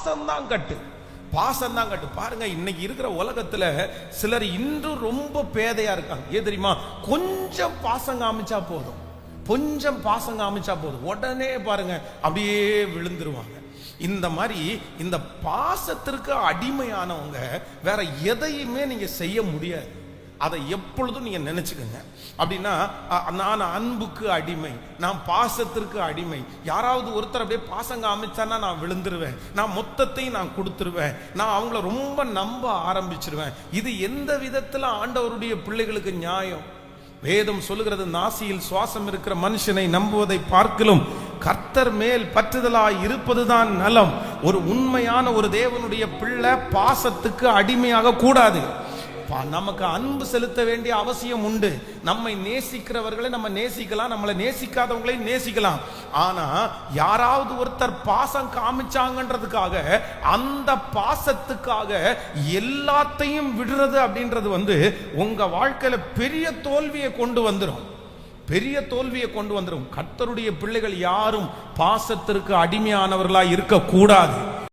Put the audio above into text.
பாசம்தான் கட்டு, பாசம்தான் கட்டு. பாருங்க, இன்னைக்கு இருக்கிற உலகத்துல சிலர் இன்றும் ரொம்ப பேதையா இருக்காங்க. ஏன் தெரியுமா? கொஞ்சம் பாசம் காமிச்சா போதும், கொஞ்சம் பாசம் காமிச்சா போதும், உடனே பாருங்க அப்படியே விழுந்துருவாங்க. இந்த மாதிரி இந்த பாசத்திற்கு அடிமையானவங்க வேற எதையுமே நீங்க செய்ய முடியாது. அதை எப்பொழுதும் நீங்க நினைச்சுக்கங்க. அப்படின்னா நான் அன்புக்கு அடிமை, நான் பாசத்திற்கு அடிமை. யாராவது ஒருத்தர் அப்படியே பாசங்க அமைச்சானா நான் விழுந்துருவேன், நான் மொத்தத்தையும் நான் கொடுத்துருவேன், நான் அவங்கள ரொம்ப நம்ப ஆரம்பிச்சிருவேன். இது எந்த விதத்துல ஆண்டவருடைய பிள்ளைகளுக்கு நியாயம்? வேதம் சொல்லுகிறது, நாசியில் சுவாசம் இருக்கிற மனுஷனை நம்புவதை பார்க்கலும் கர்த்தர் மேல் பற்றுதலாய் இருப்பதுதான் நலம். ஒரு உண்மையான ஒரு தேவனுடைய பிள்ளை பாசத்துக்கு அடிமையாக கூடாது. நமக்கு அன்பு செலுத்த வேண்டிய அவசியம் உண்டு. நம்மை நேசிக்கிறவர்களை நம்ம நேசிக்கலாம், நம்மளை நேசிக்காதவங்களை நேசிக்கலாம். ஆனா யாராவது ஒருத்தர் பாசம் காமிச்சாங்கன்றதுக்காக, அந்த பாசத்துக்காக எல்லாத்தையும் விடுறது அப்படின்றது உங்க வாழ்க்கையில பெரிய தோல்வியை கொண்டு வந்துடும், பெரிய தோல்வியை கொண்டு வந்துடும். கர்த்தருடைய பிள்ளைகள் யாரும் பாசத்திற்கு அடிமையானவர்களாய் இருக்க கூடாது.